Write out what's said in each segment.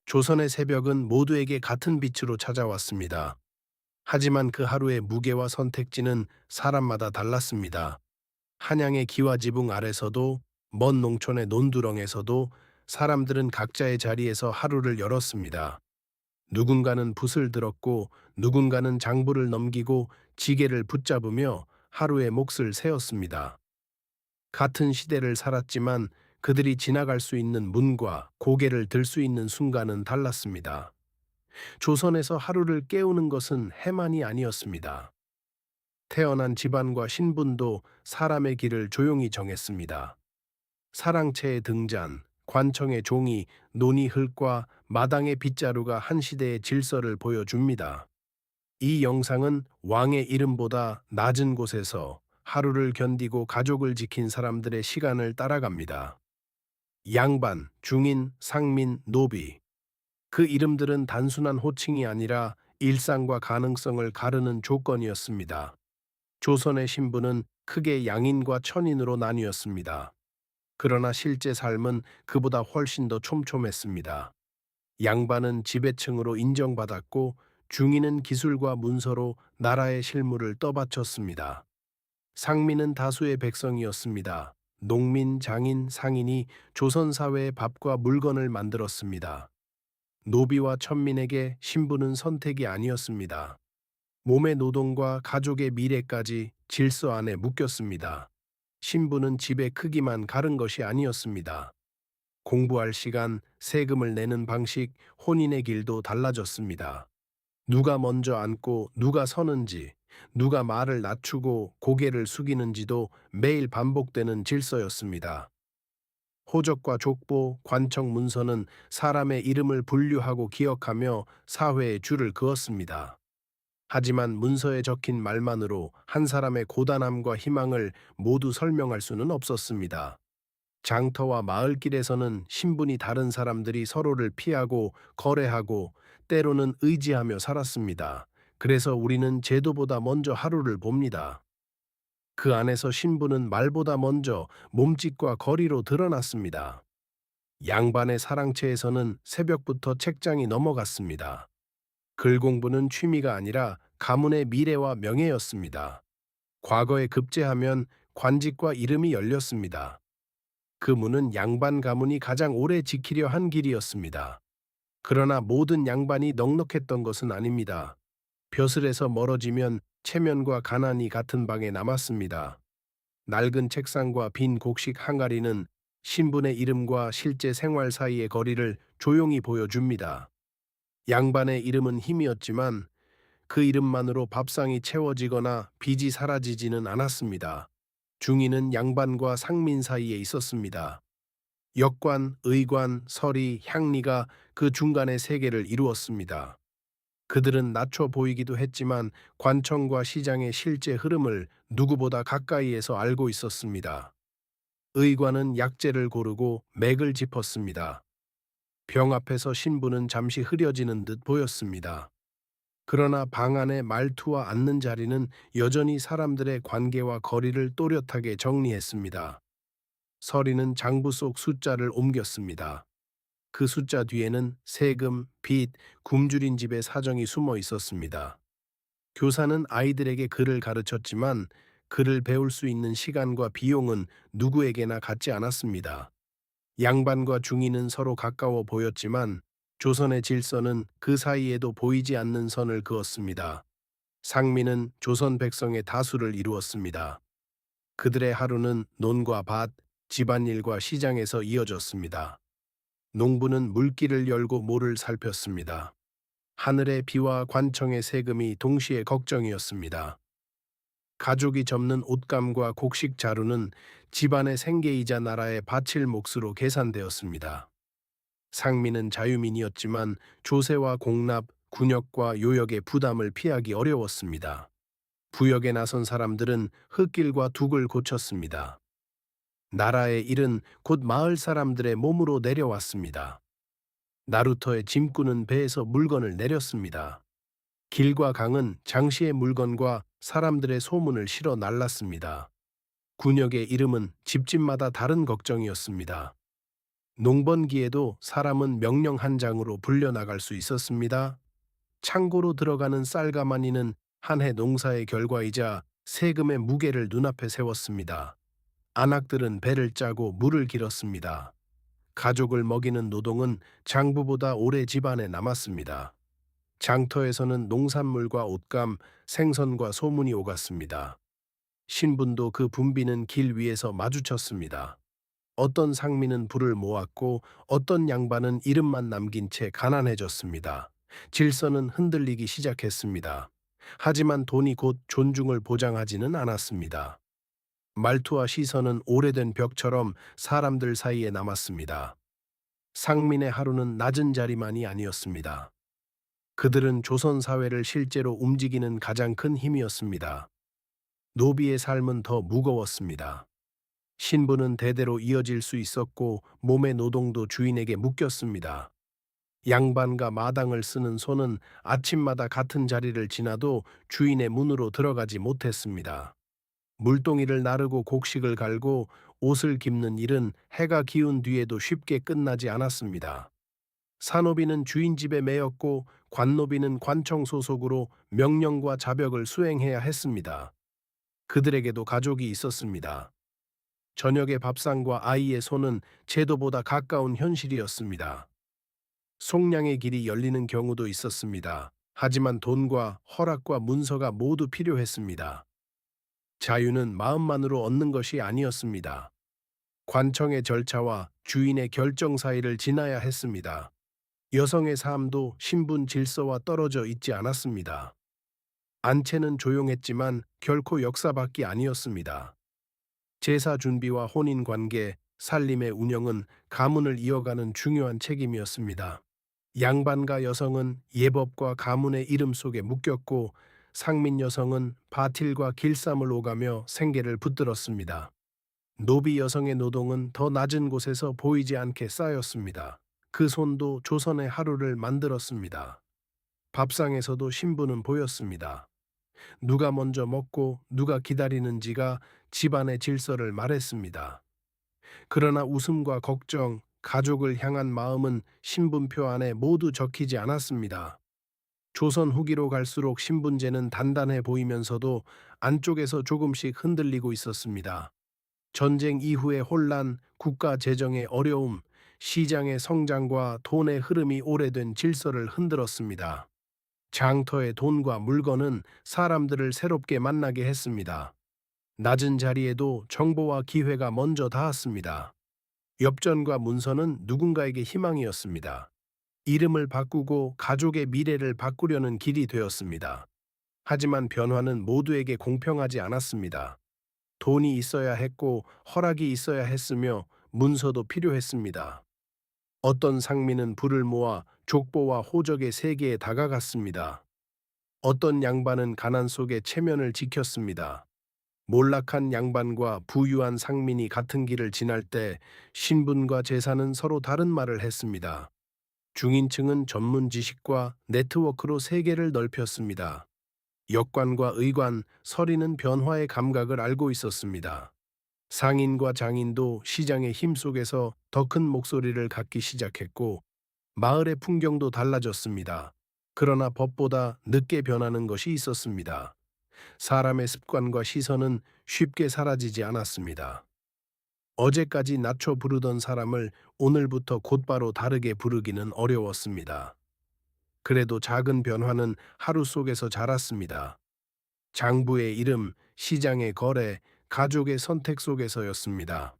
조선의 새벽은 모두에게 같은 빛으로 찾아왔습니다. 하지만 그 하루의 무게와 선택지는 사람마다 달랐습니다. 한양의 기와지붕 아래서도 먼 농촌의 논두렁에서도 사람들은 각자의 자리에서 하루를 열었습니다. 누군가는 붓을 들었고 누군가는 장부를 넘기고 지게를 붙잡으며 하루의 몫을 세웠습니다. 같은 시대를 살았지만 그들이 지나갈 수 있는 문과 고개를 들 수 있는 순간은 달랐습니다. 조선에서 하루를 깨우는 것은 해만이 아니었습니다. 태어난 집안과 신분도 사람의 길을 조용히 정했습니다. 사랑채의 등잔, 관청의 종이, 논이 흙과 마당의 빗자루가 한 시대의 질서를 보여줍니다. 이 영상은 왕의 이름보다 낮은 곳에서 하루를 견디고 가족을 지킨 사람들의 시간을 따라갑니다. 양반, 중인, 상민, 노비. 그 이름들은 단순한 호칭이 아니라 일상과 가능성을 가르는 조건이었습니다. 조선의 신분은 크게 양인과 천인으로 나뉘었습니다. 그러나 실제 삶은 그보다 훨씬 더 촘촘했습니다. 양반은 지배층으로 인정받았고 중인은 기술과 문서로 나라의 실무를 떠받쳤습니다. 상민은 다수의 백성이었습니다. 농민, 장인, 상인이 조선 사회의 밥과 물건을 만들었습니다. 노비와 천민에게 신분은 선택이 아니었습니다. 몸의 노동과 가족의 미래까지 질서 안에 묶였습니다. 신분은 집의 크기만 가른 것이 아니었습니다. 공부할 시간, 세금을 내는 방식, 혼인의 길도 달라졌습니다. 누가 먼저 앉고 누가 서는지, 누가 말을 낮추고 고개를 숙이는지도 매일 반복되는 질서였습니다. 호적과 족보, 관청 문서는 사람의 이름을 분류하고 기억하며 사회의 줄을 그었습니다. 하지만 문서에 적힌 말만으로 한 사람의 고단함과 희망을 모두 설명할 수는 없었습니다. 장터와 마을길에서는 신분이 다른 사람들이 서로를 피하고 거래하고 때로는 의지하며 살았습니다. 그래서 우리는 제도보다 먼저 하루를 봅니다. 그 안에서 신분은 말보다 먼저 몸짓과 거리로 드러났습니다. 양반의 사랑채에서는 새벽부터 책장이 넘어갔습니다. 글 공부는 취미가 아니라 가문의 미래와 명예였습니다. 과거에 급제하면 관직과 이름이 열렸습니다. 그 문은 양반 가문이 가장 오래 지키려 한 길이었습니다. 그러나 모든 양반이 넉넉했던 것은 아닙니다. 벼슬에서 멀어지면 체면과 가난이 같은 방에 남았습니다. 낡은 책상과 빈 곡식 항아리는 신분의 이름과 실제 생활 사이의 거리를 조용히 보여줍니다. 양반의 이름은 힘이었지만 그 이름만으로 밥상이 채워지거나 빚이 사라지지는 않았습니다. 중인은 양반과 상민 사이에 있었습니다. 역관, 의관, 서리, 향리가 그 중간의 세계를 이루었습니다. 그들은 낮춰 보이기도 했지만 관청과 시장의 실제 흐름을 누구보다 가까이에서 알고 있었습니다. 의관은 약재를 고르고 맥을 짚었습니다. 병 앞에서 신부는 잠시 흐려지는 듯 보였습니다. 그러나 방 안의 말투와 앉는 자리는 여전히 사람들의 관계와 거리를 또렷하게 정리했습니다. 서리는 장부 속 숫자를 옮겼습니다. 그 숫자 뒤에는 세금, 빚, 굶주린 집의 사정이 숨어 있었습니다. 교사는 아이들에게 글을 가르쳤지만 글을 배울 수 있는 시간과 비용은 누구에게나 같지 않았습니다. 양반과 중인은 서로 가까워 보였지만 조선의 질서는 그 사이에도 보이지 않는 선을 그었습니다. 상민은 조선 백성의 다수를 이루었습니다. 그들의 하루는 논과 밭, 집안일과 시장에서 이어졌습니다. 농부는 물길을 열고 모를 살폈습니다. 하늘의 비와 관청의 세금이 동시에 걱정이었습니다. 가족이 접는 옷감과 곡식 자루는 집안의 생계이자 나라의 바칠 몫으로 계산되었습니다. 상민은 자유민이었지만 조세와 공납, 군역과 요역의 부담을 피하기 어려웠습니다. 부역에 나선 사람들은 흙길과 둑을 고쳤습니다. 나라의 일은 곧 마을 사람들의 몸으로 내려왔습니다. 나루터의 짐꾼은 배에서 물건을 내렸습니다. 길과 강은 장시의 물건과 사람들의 소문을 실어 날랐습니다. 군역의 이름은 집집마다 다른 걱정이었습니다. 농번기에도 사람은 명령 한 장으로 불려나갈 수 있었습니다. 창고로 들어가는 쌀가마니는 한 해 농사의 결과이자 세금의 무게를 눈앞에 세웠습니다. 안악들은 배를 짜고 물을 길었습니다. 가족을 먹이는 노동은 장부보다 오래 집안에 남았습니다. 장터에서는 농산물과 옷감, 생선과 소문이 오갔습니다. 신분도 그 붐비는 길 위에서 마주쳤습니다. 어떤 상민은 부를 모았고 어떤 양반은 이름만 남긴 채 가난해졌습니다. 질서는 흔들리기 시작했습니다. 하지만 돈이 곧 존중을 보장하지는 않았습니다. 말투와 시선은 오래된 벽처럼 사람들 사이에 남았습니다. 상민의 하루는 낮은 자리만이 아니었습니다. 그들은 조선 사회를 실제로 움직이는 가장 큰 힘이었습니다. 노비의 삶은 더 무거웠습니다. 신분은 대대로 이어질 수 있었고 몸의 노동도 주인에게 묶였습니다. 양반과 마당을 쓰는 소는 아침마다 같은 자리를 지나도 주인의 문으로 들어가지 못했습니다. 물동이를 나르고 곡식을 갈고 옷을 깁는 일은 해가 기운 뒤에도 쉽게 끝나지 않았습니다. 산노비는 주인 집에 매였고 관노비는 관청 소속으로 명령과 자벽을 수행해야 했습니다. 그들에게도 가족이 있었습니다. 저녁의 밥상과 아이의 손은 제도보다 가까운 현실이었습니다. 속량의 길이 열리는 경우도 있었습니다. 하지만 돈과 허락과 문서가 모두 필요했습니다. 자유는 마음만으로 얻는 것이 아니었습니다. 관청의 절차와 주인의 결정 사이를 지나야 했습니다. 여성의 삶도 신분 질서와 떨어져 있지 않았습니다. 안채는 조용했지만 결코 역사밖이 아니었습니다. 제사 준비와 혼인 관계, 살림의 운영은 가문을 이어가는 중요한 책임이었습니다. 양반과 여성은 예법과 가문의 이름 속에 묶였고 상민 여성은 바틸과 길쌈을 오가며 생계를 붙들었습니다. 노비 여성의 노동은 더 낮은 곳에서 보이지 않게 쌓였습니다. 그 손도 조선의 하루를 만들었습니다. 밥상에서도 신분은 보였습니다. 누가 먼저 먹고 누가 기다리는지가 집안의 질서를 말했습니다. 그러나 웃음과 걱정, 가족을 향한 마음은 신분표 안에 모두 적히지 않았습니다. 조선 후기로 갈수록 신분제는 단단해 보이면서도 안쪽에서 조금씩 흔들리고 있었습니다. 전쟁 이후의 혼란, 국가 재정의 어려움, 시장의 성장과 돈의 흐름이 오래된 질서를 흔들었습니다. 장터의 돈과 물건은 사람들을 새롭게 만나게 했습니다. 낮은 자리에도 정보와 기회가 먼저 닿았습니다. 엽전과 문서는 누군가에게 희망이었습니다. 이름을 바꾸고 가족의 미래를 바꾸려는 길이 되었습니다. 하지만 변화는 모두에게 공평하지 않았습니다. 돈이 있어야 했고 허락이 있어야 했으며 문서도 필요했습니다. 어떤 상민은 부를 모아 족보와 호적의 세계에 다가갔습니다. 어떤 양반은 가난 속에 체면을 지켰습니다. 몰락한 양반과 부유한 상민이 같은 길을 지날 때 신분과 재산은 서로 다른 말을 했습니다. 중인층은 전문 지식과 네트워크로 세계를 넓혔습니다. 역관과 의관, 서리는 변화의 감각을 알고 있었습니다. 상인과 장인도 시장의 힘 속에서 더 큰 목소리를 갖기 시작했고 마을의 풍경도 달라졌습니다. 그러나 법보다 늦게 변하는 것이 있었습니다. 사람의 습관과 시선은 쉽게 사라지지 않았습니다. 어제까지 낮춰 부르던 사람을 오늘부터 곧바로 다르게 부르기는 어려웠습니다. 그래도 작은 변화는 하루 속에서 자랐습니다. 장부의 이름, 시장의 거래, 가족의 선택 속에서였습니다.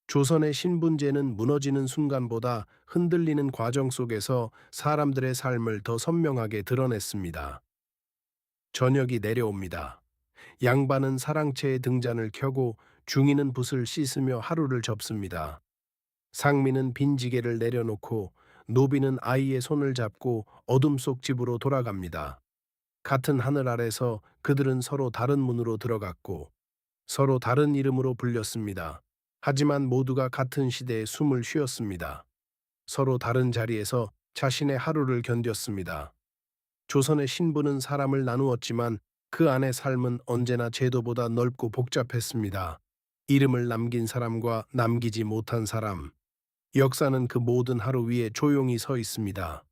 조선의 신분제는 무너지는 순간보다 흔들리는 과정 속에서 사람들의 삶을 더 선명하게 드러냈습니다. 저녁이 내려옵니다. 양반은 사랑채의 등잔을 켜고 중인은 붓을 씻으며 하루를 접습니다. 상민은 빈지게를 내려놓고 노비는 아이의 손을 잡고 어둠 속 집으로 돌아갑니다. 같은 하늘 아래서 그들은 서로 다른 문으로 들어갔고 서로 다른 이름으로 불렸습니다. 하지만 모두가 같은 시대에 숨을 쉬었습니다. 서로 다른 자리에서 자신의 하루를 견뎠습니다. 조선의 신분은 사람을 나누었지만 그 안의 삶은 언제나 제도보다 넓고 복잡했습니다. 이름을 남긴 사람과 남기지 못한 사람, 역사는 그 모든 하루 위에 조용히 서 있습니다.